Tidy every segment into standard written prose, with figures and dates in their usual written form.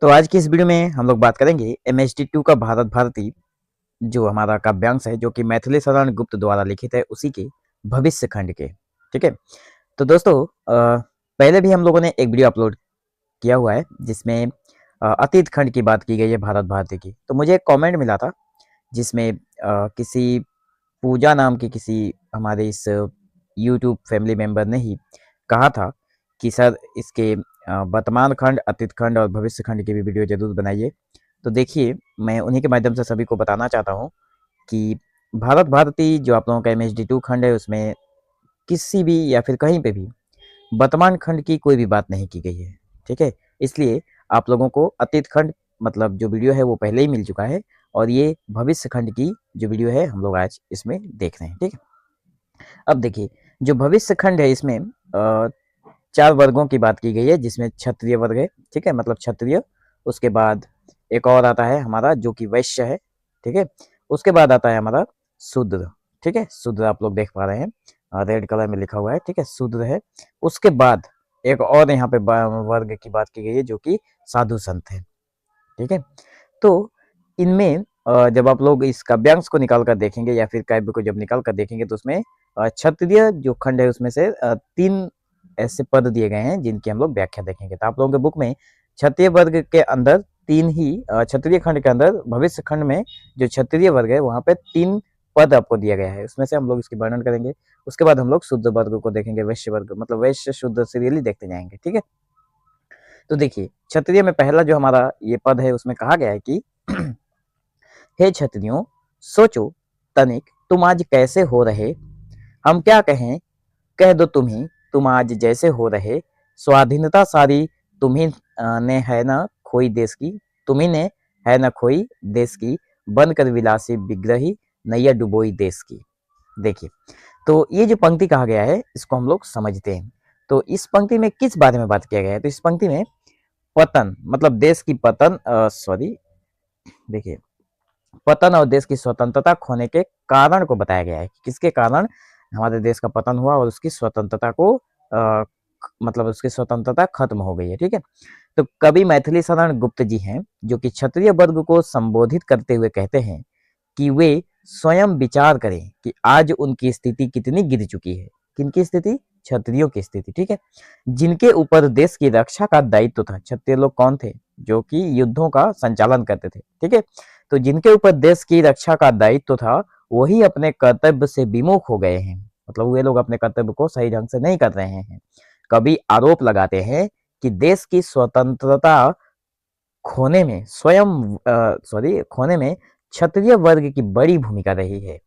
तो आज की इस वीडियो में हम लोग बात करेंगे MHD2 का भारत भारती जो हमारा काव्यांश है, जो कि मैथिली शरण गुप्त द्वारा लिखित है, उसी के भविष्य खंड के। ठीक है। तो दोस्तों, पहले भी हम लोगों ने एक वीडियो अपलोड किया हुआ है जिसमें अतीत खंड की बात की गई है भारत भारती की। तो मुझे एक कमेंट मिला था जिसमें किसी पूजा नाम की किसी हमारे इस यूट्यूब फैमिली मेंबर ने ही कहा था कि सर इसके वर्तमान खंड, अतीत खंड और भविष्य खंड की भी वीडियो जरूर बनाइए। तो देखिए, मैं उन्हीं के माध्यम से सभी को बताना चाहता हूँ कि भारत भारती जो आप लोगों का MHD2 खंड है, उसमें किसी भी या फिर कहीं पे भी वर्तमान खंड की कोई भी बात नहीं की गई है। ठीक है। इसलिए आप लोगों को अतीत खंड मतलब जो वीडियो है वो पहले ही मिल चुका है, और ये भविष्य खंड की जो वीडियो है हम लोग आज इसमें देख रहे हैं। ठीक है। अब देखिए, जो भविष्य खंड है इसमें 4 वर्गों की बात की गई है, जिसमें क्षत्रिय वर्ग है। ठीक है, मतलब क्षत्रिय। उसके बाद एक और आता है हमारा जो कि वैश्य है। ठीक है। उसके बाद आता है हमारा शूद्र। ठीक है, शूद्र आप लोग देख पा रहे हैं, रेड कलर में लिखा हुआ है। ठीक है, शूद्र है। उसके बाद एक और यहाँ पे वर्ग की बात की गई है जो कि साधु संत है। ठीक है। तो इनमें जब आप लोग इस काव्यांश को निकाल कर देखेंगे या फिर काव्य को जब निकाल कर देखेंगे तो उसमें क्षत्रिय जो खंड है उसमें से 3 ऐसे पद दिए गए हैं जिनकी हम लोग व्याख्या देखेंगे। तो आप लोगों के बुक में क्षत्रिय वर्ग के अंदर 3 ही क्षत्रिय खंड के अंदर भविष्य खंड में जो क्षत्रिय वर्ग है वहां पे 3 पद आपको दिया गया है। उसमें से हम लोग इसकी वर्णन करेंगे। उसके बाद हम लोग शुद्ध वर्ग को देखेंगे, वैश्य वर्ग मतलब वैश्य शुद्ध सीरियली देखते जाएंगे। ठीक है। तो देखिए, क्षत्रिय में पहला जो हमारा ये पद है उसमें कहा गया है कि हे क्षत्रियों, सोचो तनिक तुम आज कैसे हो रहे, हम क्या कहें, कह दो तुम्ही, तुम आज जैसे हो रहे, स्वाधीनता सारी तुम्ही ने है ना खोई देश की, तुम्ही ने है ना खोई देश की, बनकर विलासी विग्रही नैया डुबोई देश की। देखिए, तो ये जो पंक्ति कहा गया है इसको हम लोग समझते हैं। तो इस पंक्ति में किस बारे में बात किया गया है? तो इस पंक्ति में पतन मतलब देश की पतन, सॉरी, देखिए, पतन और देश की स्वतंत्रता खोने के कारण को बताया गया है कि किसके कारण हमारे देश का पतन हुआ और उसकी स्वतंत्रता को मतलब उसकी स्वतंत्रता खत्म हो गई है। ठीक है। तो कवि मैथिली शरण गुप्त जी हैं जो कि क्षत्रिय वर्ग को संबोधित करते हुए कहते हैं कि वे स्वयं विचार करें कि आज उनकी स्थिति कितनी गिर चुकी है। किनकी स्थिति? क्षत्रियों की स्थिति। ठीक है। जिनके ऊपर देश की रक्षा का दायित्व था। क्षत्रिय लोग कौन थे? जो कि युद्धों का संचालन करते थे। ठीक है। तो जिनके ऊपर देश की रक्षा का दायित्व था वही अपने कर्तव्य से विमुख हो गए हैं। मतलब वे लोग अपने कर्तव्य को सही ढंग से नहीं कर रहे हैं। कभी आरोप लगाते हैं कि देश की स्वतंत्रता खोने में खोने में क्षत्रिय वर्ग की बड़ी भूमिका रही है,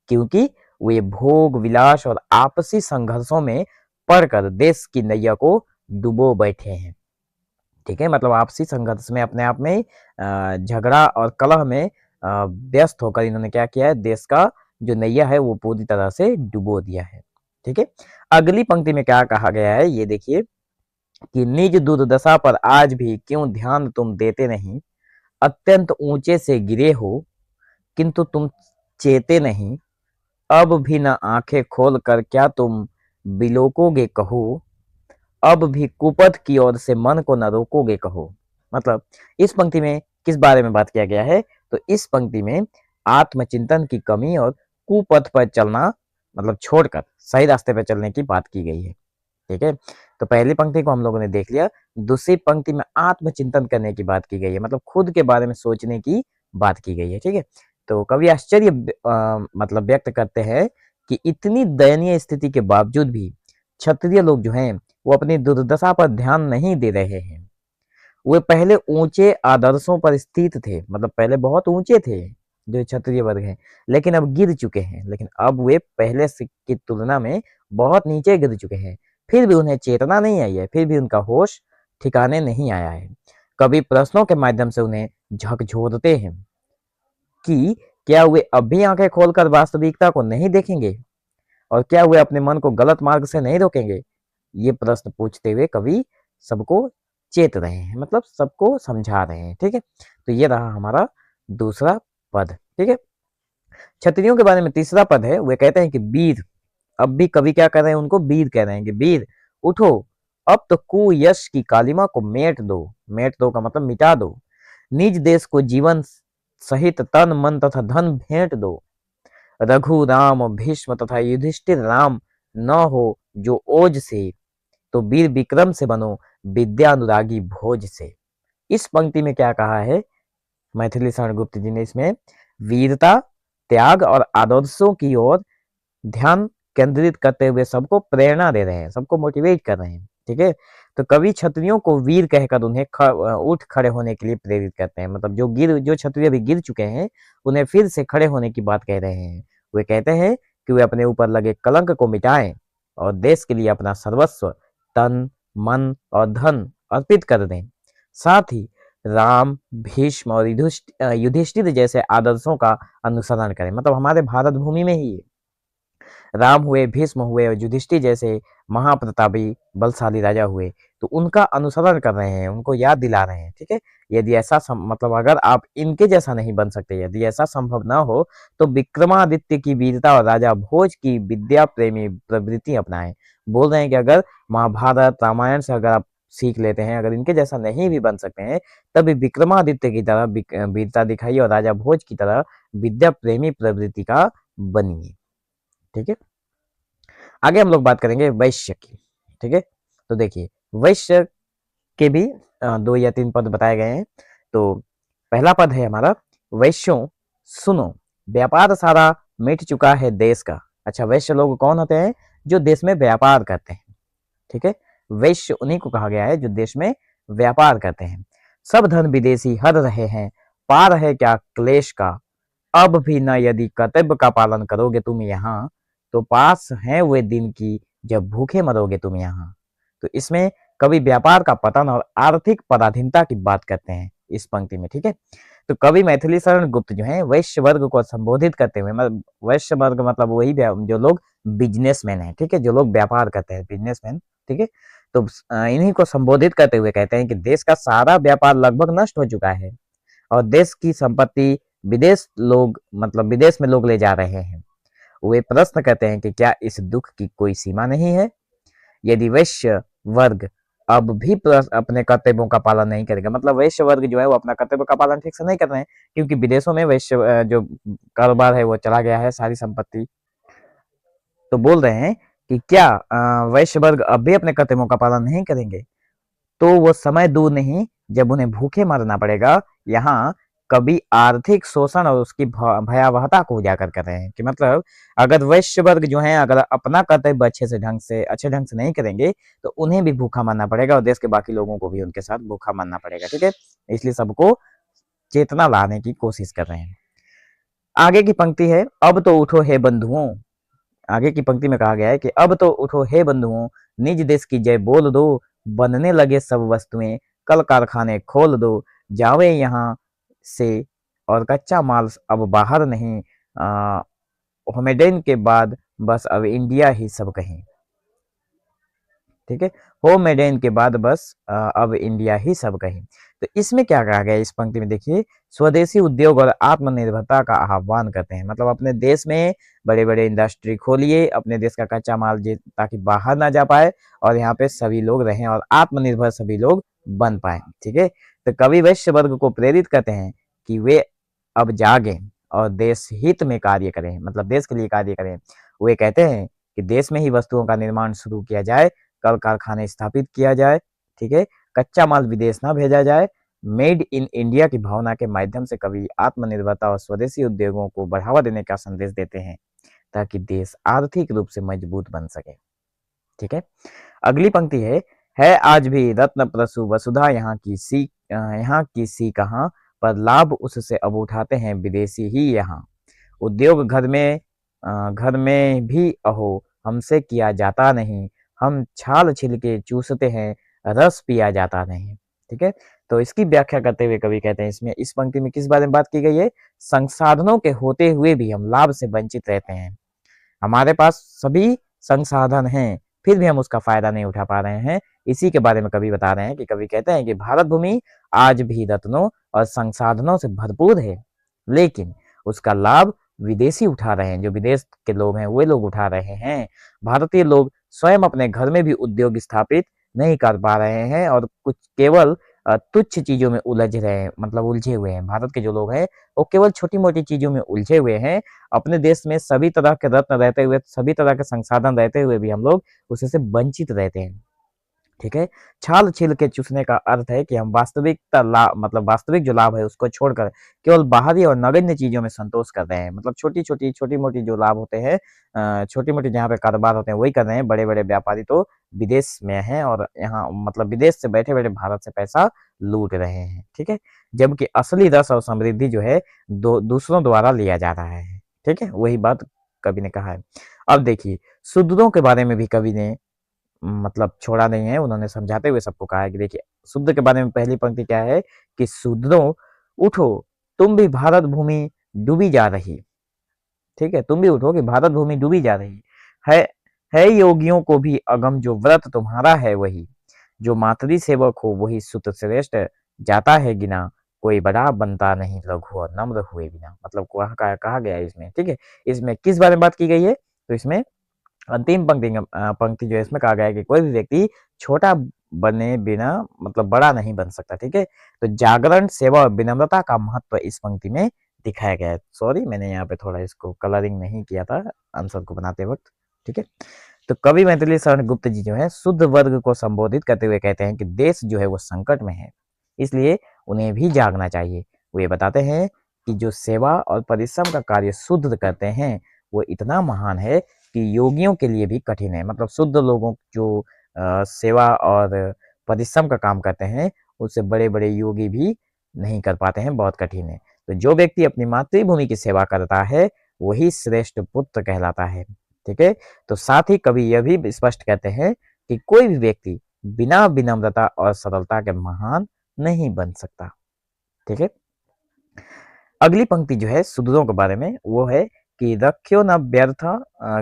क्योंकि वे भोग विलास और आपसी संघर्षों में पड़कर देश की नैया को डुबो बैठे हैं। ठीक है, मतलब आपसी संघर्ष में अपने आप में झगड़ा और कलह में व्यस्त होकर इन्होंने क्या किया है? देश का जो नैया है वो पूरी तरह से डुबो दिया है। ठीक है। अगली पंक्ति में क्या कहा गया है ये देखिए कि निज दुर्दशा पर आज भी क्यों ध्यान तुम देते नहीं, अत्यंत ऊंचे से गिरे हो किंतु तुम चेते नहीं, अब भी न आंखें खोल कर क्या तुम बिलोकोगे कहो, अब भी कुपथ की ओर से मन को न रोकोगे कहो। मतलब इस पंक्ति में किस बारे में बात किया गया है? तो इस पंक्ति में आत्मचिंतन की कमी और कुपथ पर चलना मतलब छोड़कर सही रास्ते पर चलने की बात की गई है। ठीक है। तो पहली पंक्ति को हम लोगों ने देख लिया। दूसरी पंक्ति में आत्मचिंतन करने की बात की गई है, मतलब खुद के बारे में सोचने की बात की गई है। ठीक है। तो कवि आश्चर्य मतलब व्यक्त करते हैं कि इतनी दयनीय स्थिति के बावजूद भी क्षत्रिय लोग जो हैं वो अपनी दुर्दशा पर ध्यान नहीं दे रहे हैं। वे पहले ऊंचे आदर्शों पर स्थित थे, मतलब पहले बहुत ऊंचे थे जो क्षत्रिय वर्ग हैं, लेकिन अब गिर चुके हैं। लेकिन अब वे पहले की तुलना में बहुत नीचे गिर चुके हैं। फिर भी उन्हें चेतना नहीं आई है, फिर भी उनका होश ठिकाने नहीं आया है। कभी प्रश्नों के माध्यम से उन्हें झकझोरते हैं कि क्या वे अब भी आंखें खोलकर वास्तविकता को नहीं देखेंगे, और क्या वे अपने मन को गलत मार्ग से नहीं रोकेंगे। ये प्रश्न पूछते हुए कवि सबको चेत रहे हैं, मतलब सबको समझा रहे हैं। ठीक है। तो ये रहा हमारा दूसरा पद। ठीक है। क्षत्रियों के बारे में तीसरा पद है, वे कहते हैं कि वीर, अब भी कवि क्या कर रहे हैं? उनको वीर कह रहे हैं कि वीर उठो, अब तो कुयश की कालिमा को मेट दो का मतलब मिटा दो। निज देश को जीवन सहित तन मन तथा धन भेंट दो। रघु राम भीष्म तथा युधिष्ठिर राम न हो जो ओज से, तो वीर विक्रम से बनो विद्यानुरागी भोज से। इस पंक्ति में क्या कहा है मैथिली शरण गुप्त जी ने, इसमें वीरता, त्याग और आदर्शों की ओर ध्यान केंद्रित करते हुए सबको प्रेरणा दे रहे हैं, सबको मोटिवेट कर रहे हैं। ठीक है, तो कवि क्षत्रियों को वीर कहकर उन्हें उठ खड़े होने के लिए प्रेरित करते हैं। मतलब जो क्षत्रिय भी गिर चुके हैं उन्हें फिर से खड़े होने की बात कह रहे हैं। वे कहते हैं कि वे अपने ऊपर लगे कलंक को मिटाएं और देश के लिए अपना सर्वस्व, तन, मन और धन अर्पित कर दें। साथ ही राम, भीष्म और युधिष्ठिर जैसे आदर्शों का अनुसरण करें। मतलब हमारे भारत भूमि में ही राम हुए, भीष्म हुए और युधिष्ठिर जैसे महाप्रतापी बलशाली राजा हुए, तो उनका अनुसरण कर रहे हैं, उनको याद दिला रहे हैं। ठीक है, यदि ऐसा मतलब अगर आप इनके जैसा नहीं बन सकते, यदि ऐसा संभव ना हो, तो विक्रमादित्य की वीरता और राजा भोज की विद्या प्रेमी प्रवृत्ति अपनाएं। बोल रहे हैं कि अगर महाभारत रामायण से अगर आप सीख लेते हैं, अगर इनके जैसा नहीं भी बन सकते हैं, तभी विक्रमादित्य की तरह वीरता दिखाइए और राजा भोज की तरह विद्या प्रेमी प्रवृत्ति का बनिए। ठीक है, आगे हम लोग बात करेंगे वैश्य की। ठीक है, तो देखिए वैश्य के भी 2 या 3 पद बताए गए हैं। तो पहला पद है हमारा, वैश्यों सुनो, व्यापार सारा मिट चुका है देश का। अच्छा, वैश्य लोग कौन होते हैं? जो देश में व्यापार करते हैं। ठीक है, वैश्य उन्हीं को कहा गया है जो देश में व्यापार करते हैं। सब धन विदेशी हर रहे हैं, पार है क्या क्लेश का, अब भी न यदि कर्तव्य का पालन करोगे तुम यहाँ, तो पास है वे दिन की जब भूखे मरोगे तुम यहाँ। तो इसमें कवि व्यापार का पतन और आर्थिक पराधीनता की बात करते हैं इस पंक्ति में। ठीक है, तो कवि मैथिली शरण गुप्त जो है वैश्य वर्ग को संबोधित करते हुए, मतलब वैश्य वर्ग मतलब वही जो लोग बिजनेसमैन है। ठीक है, जो लोग व्यापार करते हैं, बिजनेसमैन। ठीक है, तो इन्हीं को संबोधित करते हुए कहते हैं कि देश का सारा व्यापार लगभग नष्ट हो चुका है और देश की संपत्ति विदेश में लोग ले जा रहे हैं। वे प्रश्न करते हैं कि क्या इस दुख की कोई सीमा नहीं है? यदि वैश्य वर्ग अब भी अपने कर्तव्यों का पालन नहीं करेगा, मतलब वैश्य वर्ग जो है वो अपना कर्तव्य का पालन ठीक से नहीं कर रहे हैं, क्योंकि विदेशों में वैश्य जो कारोबार है वो चला गया है, सारी संपत्ति। तो बोल रहे हैं कि क्या वैश्य वर्ग अब भी अपने कर्तव्यों का पालन नहीं करेंगे, तो वो समय दूर नहीं जब उन्हें भूखे मरना पड़ेगा। यहाँ कभी आर्थिक शोषण और उसकी भयावहता को उजागर कर रहे हैं कि मतलब अगर वैश्य वर्ग जो है अगर अपना कर्तव्य अच्छे ढंग से नहीं करेंगे, तो उन्हें भी भूखा मरना पड़ेगा और देश के बाकी लोगों को भी उनके साथ भूखा मरना पड़ेगा। ठीक है, इसलिए सबको चेतना लाने की कोशिश कर रहे हैं। आगे की पंक्ति है, अब तो उठो हे बंधुओं। आगे की पंक्ति में कहा गया है कि अब तो उठो हे बंधुओं, निज देश की जय बोल दो, बनने लगे सब वस्तुएं, कल कारखाने खोल दो, जावे यहाँ से और कच्चा माल अब बाहर नहीं, होमेडेन के बाद बस अब इंडिया ही सब कहीं। ठीक है, होमेडेन के बाद बस अब इंडिया ही सब कहीं। तो इसमें क्या कहा गया इस पंक्ति में, देखिए स्वदेशी उद्योग और आत्मनिर्भरता का आह्वान करते हैं। मतलब अपने देश में बड़े बड़े इंडस्ट्री खोलिए, अपने देश का कच्चा माल ताकि बाहर ना जा पाए और यहाँ पे सभी लोग रहें और आत्मनिर्भर सभी लोग बन पाए। ठीक है, तो कवि वैश्य वर्ग को प्रेरित करते हैं कि वे अब जागे और देश हित में कार्य करें, मतलब देश के लिए कार्य करें। वे कहते हैं कि देश में ही वस्तुओं का निर्माण शुरू किया जाए, कल कारखाने स्थापित किया जाए। ठीक है, कच्चा माल विदेश ना भेजा जाए। मेड इन इंडिया की भावना के माध्यम से कवि आत्मनिर्भरता और स्वदेशी उद्योगों को बढ़ावा देने का संदेश देते हैं ताकि देश आर्थिक रूप से मजबूत बन सके। ठीक है, अगली पंक्ति है आज भी रत्न प्रसु वसुधा यहाँ की सी कहाँ, पर लाभ उससे अब उठाते हैं विदेशी ही यहाँ। उद्योग घर में भी अहो हमसे किया जाता नहीं, हम छाल छिल के चूसते हैं, रस पिया जाता नहीं। ठीक है, तो इसकी व्याख्या करते हुए कवि कहते हैं इसमें इस पंक्ति में किस बारे में बात की गई है? संसाधनों के होते हुए भी हम लाभ से वंचित रहते हैं। हमारे पास सभी संसाधन हैं, फिर भी हम उसका फायदा नहीं उठा पा रहे हैं। इसी के बारे में कवि बता रहे हैं कि कवि कहते हैं कि भारत भूमि आज भी रत्नों और संसाधनों से भरपूर है, लेकिन उसका लाभ विदेशी उठा रहे हैं। जो विदेश के लोग हैं वे लोग उठा रहे हैं। भारतीय लोग स्वयं अपने घर में भी उद्योग स्थापित नहीं कर पा रहे हैं और कुछ केवल तुच्छ चीजों में उलझ रहे हैं, मतलब उलझे हुए हैं। भारत के जो लोग हैं वो केवल छोटी मोटी चीजों में उलझे हुए हैं। अपने देश में सभी तरह के रत्न रहते हुए, सभी तरह के संसाधन रहते हुए भी हम लोग उसे से वंचित रहते हैं। ठीक है। छाल छील के चूसने का अर्थ है कि हम वास्तविकता लाभ, मतलब वास्तविक जो लाभ है उसको छोड़कर केवल बाहरी और नगण्य चीजों में संतोष कर रहे हैं। मतलब छोटी मोटी जो लाभ होते हैं, छोटी मोटी जहाँ पे कारोबार होते हैं वही कर रहे हैं। बड़े बड़े व्यापारी तो विदेश में हैं और यहाँ मतलब विदेश से बैठे बैठे भारत से पैसा लूट रहे हैं। ठीक है। जबकि असली रस और समृद्धि जो है दूसरों द्वारा लिया जा रहा है। ठीक है, वही बात कवि ने कहा है। अब देखिए, शुद्धों के बारे में भी कवि ने मतलब छोड़ा नहीं है। उन्होंने समझाते हुए सबको कहा है कि देखिए, शुद्ध के बारे में पहली पंक्ति क्या है कि शुद्धों उठो, तुम भी भारत भूमि डूबी जा रही। ठीक है, तुम भी उठो कि भारत भूमि डूबी जा रही है। है योगियों को भी अगम जो व्रत तुम्हारा है वही, जो मातृ सेवक हो वही सुत श्रेष्ठ, जाता है गिना कोई बड़ा बनता नहीं लघु और नम्र हुए बिना। मतलब कहा गया है इसमें। ठीक है, इसमें किस बारे में बात की गई है? तो इसमें अंतिम पंक्ति जो है इसमें कहा गया है कि कोई भी व्यक्ति छोटा बने बिना मतलब बड़ा नहीं बन सकता। ठीक है, तो जागरण, सेवा और विनम्रता का महत्व इस पंक्ति में दिखाया गया है। सॉरी, मैंने यहाँ पे थोड़ा इसको कलरिंग नहीं किया था आंसर को बनाते वक्त। ठीक है, तो कवि मैथिली शरण गुप्त जी जो है शुद्ध वर्ग को संबोधित करते हुए कहते हैं कि देश जो है वो संकट में है, इसलिए उन्हें भी जागना चाहिए। वो ये बताते हैं कि जो सेवा और परिश्रम का कार्य शुद्ध करते हैं वो इतना महान है कि योगियों के लिए भी कठिन है। मतलब शुद्ध लोगों जो सेवा और परिश्रम का काम करते हैं उससे बड़े बड़े योगी भी नहीं कर पाते हैं, बहुत कठिन है। तो जो व्यक्ति अपनी मातृभूमि की सेवा करता है वही श्रेष्ठ पुत्र कहलाता है। ठीक है, तो साथ ही कवि यह भी स्पष्ट कहते हैं कि कोई भी व्यक्ति बिना विनम्रता और सरलता के महान नहीं बन सकता। ठीक है, अगली पंक्ति जो है सुदूरों के बारे में वो है कि रख्यो न व्यर्थ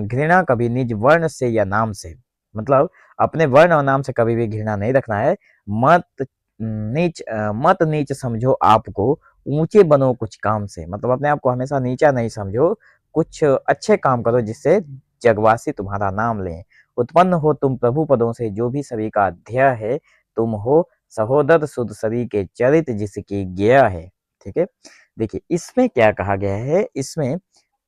घृणा कभी निज वर्ण से या नाम से। मतलब अपने वर्ण और नाम से कभी भी घृणा नहीं रखना है। मत नीच समझो आपको, ऊंचे बनो कुछ काम से। मतलब अपने आप को हमेशा नीचा नहीं समझो, कुछ अच्छे काम करो जिससे जगवासी तुम्हारा नाम लें। उत्पन्न हो तुम प्रभु पदों से, जो भी सभी का ध्येय है। तुम हो सहोदर सुध सरी के चरित जिसकी ज्ञेय है। ठीक है, देखिए इसमें क्या कहा गया है, इसमें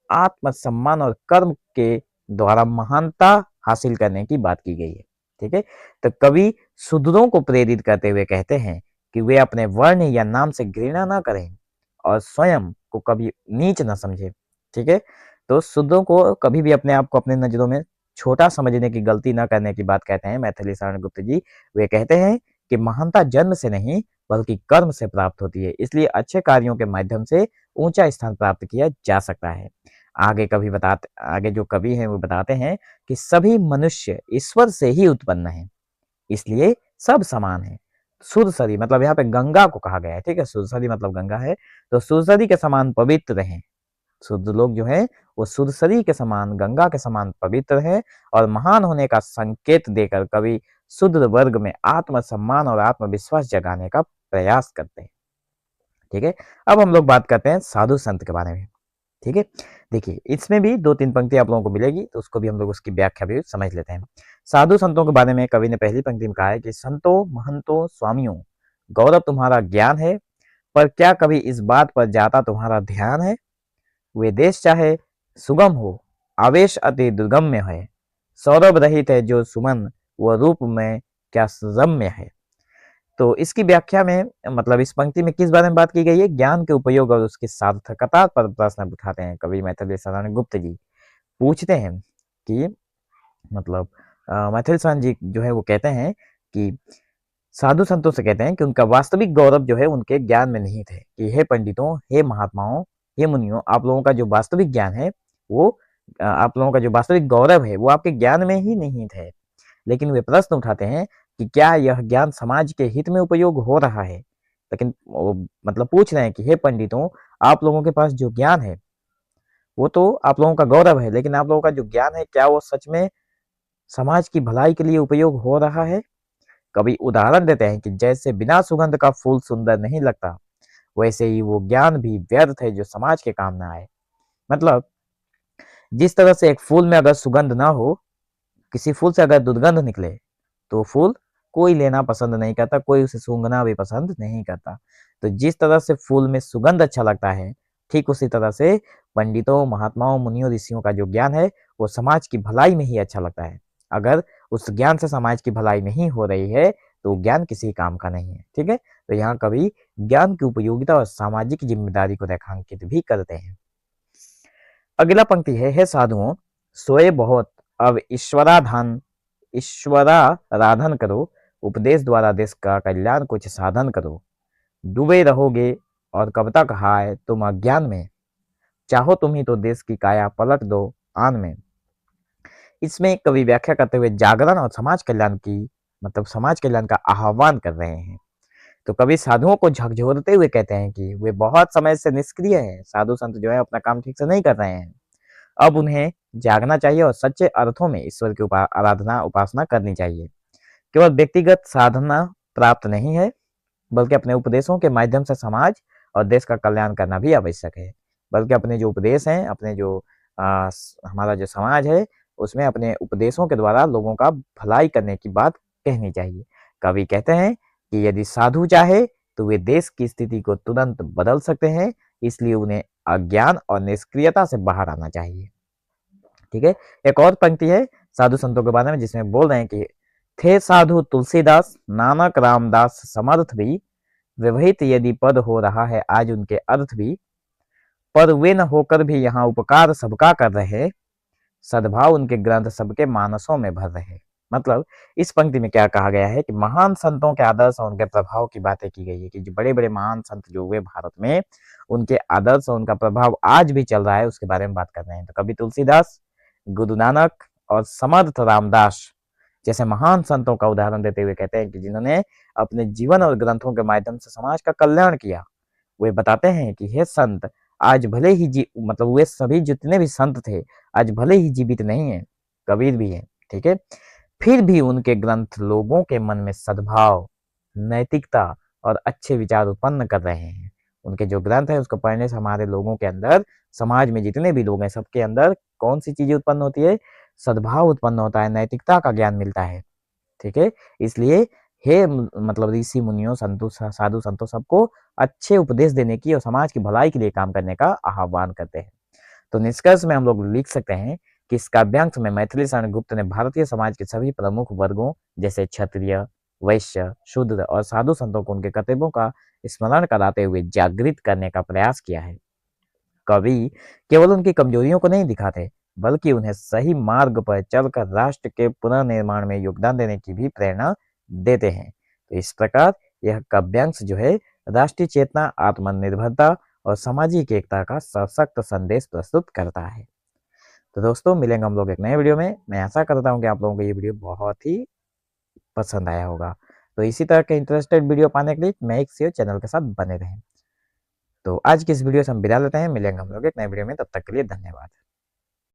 आत्मसम्मान और कर्म के द्वारा महानता हासिल करने की बात की गई है। ठीक है, तो कवि शूद्रों को प्रेरित करते हुए कहते हैं कि वे अपने वर्ण या नाम से घृणा ना करें और स्वयं को कभी नीच ना समझे। ठीक है, तो शूद्रों को कभी भी अपने आप को अपने नजरों में छोटा समझने की गलती ना करने की बात कहते हैं मैथिली शरण गुप्त जी। वे कहते हैं कि महानता जन्म से नहीं बल्कि कर्म से प्राप्त होती है, इसलिए अच्छे कार्यों के माध्यम से ऊंचा स्थान प्राप्त किया जा सकता है। आगे जो कवि हैं वो बताते हैं कि सभी मनुष्य ईश्वर से ही उत्पन्न है, इसलिए सब समान है। सुरसरी मतलब यहाँ पे गंगा को कहा गया है। ठीक है, सुरसरी मतलब गंगा है, तो सुरसरी के समान पवित्र हैं। शुद्ध लोग जो है वो सुरसरी के समान, गंगा के समान पवित्र है। और महान होने का संकेत देकर कवि शुद्ध वर्ग में आत्मसम्मान और आत्मविश्वास जगाने का प्रयास करते हैं। ठीक है, अब हम लोग बात करते हैं साधु संत के बारे में। ठीक है, देखिए इसमें भी दो तीन पंक्ति आप लोगों को मिलेगी, तो उसको भी हम लोग उसकी व्याख्या भी समझ लेते हैं। साधु संतों के बारे में कवि ने पहली पंक्ति में कहा है कि संतो महंतो स्वामियों, गौरव तुम्हारा ज्ञान है, पर क्या कभी इस बात पर जाता तुम्हारा ध्यान है। वे देश चाहे सुगम हो, आवेश अति दुर्गम्य है, सौरभ रहित है जो सुमन, वह रूप में क्या रम्य है। तो इसकी व्याख्या में मतलब इस पंक्ति में किस बारे में बात की गई है? ज्ञान के उपयोग और उसकी सार्थकता पर प्रश्न उठाते हैं कवि मैथिली शरण गुप्त जी। पूछते हैं कि मतलब मैथिली शरण जी जो है वो कहते हैं कि साधु संतों से कहते हैं कि उनका वास्तविक गौरव जो है उनके ज्ञान में नहीं थे, कि हे पंडितों, हे महात्माओं, हे मुनियों, आप लोगों का जो वास्तविक ज्ञान है वो आप लोगों का जो वास्तविक गौरव है वो आपके ज्ञान में ही नहीं थे। लेकिन वे प्रश्न उठाते हैं कि क्या यह ज्ञान समाज के हित में उपयोग हो रहा है। लेकिन वो मतलब पूछ रहे हैं कि हे पंडितों, आप लोगों के पास जो ज्ञान है वो तो आप लोगों का गौरव है, लेकिन आप लोगों का जो ज्ञान है क्या वो सच में समाज की भलाई के लिए उपयोग हो रहा है। कभी उदाहरण देते हैं कि जैसे बिना सुगंध का फूल सुंदर नहीं लगता, वैसे ही वो ज्ञान भी व्यर्थ है जो समाज के काम ना आए। मतलब जिस तरह से एक फूल में अगर सुगंध ना हो, किसी फूल से अगर दुर्गंध निकले तो फूल कोई लेना पसंद नहीं करता, कोई उसे सूंघना भी पसंद नहीं करता। तो जिस तरह से फूल में सुगंध अच्छा लगता है, ठीक उसी तरह से पंडितों, महात्माओं, मुनियों, ऋषियों का जो ज्ञान है वो समाज की भलाई में ही अच्छा लगता है। अगर उस ज्ञान से समाज की भलाई नहीं हो रही है तो ज्ञान किसी काम का नहीं है। ठीक है, तो यहाँ कवि ज्ञान की उपयोगिता और सामाजिक जिम्मेदारी को रेखांकित भी करते हैं। अगला पंक्ति है, हे साधुओं सोए बहुत, अब ईश्वराराधन करो, उपदेश द्वारा देश का कल्याण कुछ साधन करो। डूबे रहोगे और कब तक हाय तुम अज्ञान में, चाहो तुम ही तो देश की काया पलट दो आन में। इसमें कवि व्याख्या करते हुए जागरण और समाज कल्याण की मतलब समाज कल्याण का आह्वान कर रहे हैं। तो कवि साधुओं को झकझोरते हुए कहते हैं कि वे बहुत समय से निष्क्रिय हैं, साधु संत जो है अपना काम ठीक से नहीं कर रहे हैं। अब उन्हें जागना चाहिए और सच्चे अर्थों में ईश्वर की आराधना उपासना करनी चाहिए। केवल व्यक्तिगत साधना प्राप्त नहीं है, बल्कि अपने उपदेशों के माध्यम से समाज और देश का कल्याण करना भी आवश्यक है। बल्कि अपने जो उपदेश हैं, अपने जो हमारा जो समाज है उसमें अपने उपदेशों के द्वारा लोगों का भलाई करने की बात कहनी चाहिए। कवि कहते हैं कि यदि साधु चाहे तो वे देश की स्थिति को तुरंत बदल सकते हैं, इसलिए उन्हें अज्ञान और निष्क्रियता से बाहर आना चाहिए। ठीक है, एक और पंक्ति है साधु संतों के बारे में जिसमें बोल रहे हैं कि थे साधु तुलसीदास, नानक रामदास समर्थ भी, विवहित यदि पद हो रहा है आज उनके अर्थ भी, पर वे न होकर भी यहाँ उपकार सबका कर रहे, सद्भाव उनके ग्रंथ सबके मानसों में भर रहे। मतलब इस पंक्ति में क्या कहा गया है कि महान संतों के आदर्श और उनके प्रभाव की बातें की गई है कि जो बड़े बड़े महान संत जो हुए भारत में, उनके आदर्श और उनका प्रभाव आज भी चल रहा है, उसके बारे में बात कर रहे हैं। तो कवि तुलसीदास, गुरु नानक और समर्थ रामदास जैसे महान संतों का उदाहरण देते हुए कहते हैं कि जिन्होंने अपने जीवन और ग्रंथों के माध्यम से समाज का कल्याण किया। वे बताते हैं कि हे संत, आज भले ही मतलब वे सभी जितने भी संत थे आज भले ही जीवित नहीं है, कबीर भी है, ठीक है, फिर भी उनके ग्रंथ लोगों के मन में सद्भाव, नैतिकता और अच्छे विचार उत्पन्न कर रहे हैं। उनके जो ग्रंथ है उसको पढ़ने से हमारे लोगों के अंदर, समाज में जितने भी लोग हैं सबके अंदर कौन सी चीजें उत्पन्न होती है? सद्भाव उत्पन्न होता है, नैतिकता का ज्ञान मिलता है। ठीक है, इसलिए हे मतलब ऋषि मुनियों, संतों, साधु संतों सबको अच्छे उपदेश देने की और समाज की भलाई के लिए काम करने का आह्वान करते हैं। तो निष्कर्ष में हम लोग लिख सकते हैं कि इस काव्यांश में मैथिली शरण गुप्त ने भारतीय समाज के सभी प्रमुख वर्गों जैसे क्षत्रिय, वैश्य, शूद्र और साधु संतों को उनके कर्तव्यों का स्मरण कराते हुए जागृत करने का प्रयास किया है। कवि केवल उनकी कमजोरियों को नहीं दिखाते, बल्कि उन्हें सही मार्ग पर चलकर राष्ट्र के पुनर्निर्माण में योगदान देने की भी प्रेरणा देते हैं। तो इस प्रकार यह काव्यांश जो है राष्ट्रीय चेतना, आत्मनिर्भरता और सामाजिक एकता का सशक्त संदेश प्रस्तुत करता है। तो दोस्तों मिलेंगे हम लोग एक नए वीडियो में। मैं आशा करता हूँ कि आप लोगों को ये वीडियो बहुत ही पसंद आया होगा। तो इसी तरह के इंटरेस्टेड वीडियो पाने के लिए मेक श्योर चैनल के साथ बने रहें। तो आज की इस वीडियो से हम विदा लेते हैं, मिलेंगे हम लोग एक नए वीडियो में, तब तक के लिए धन्यवाद।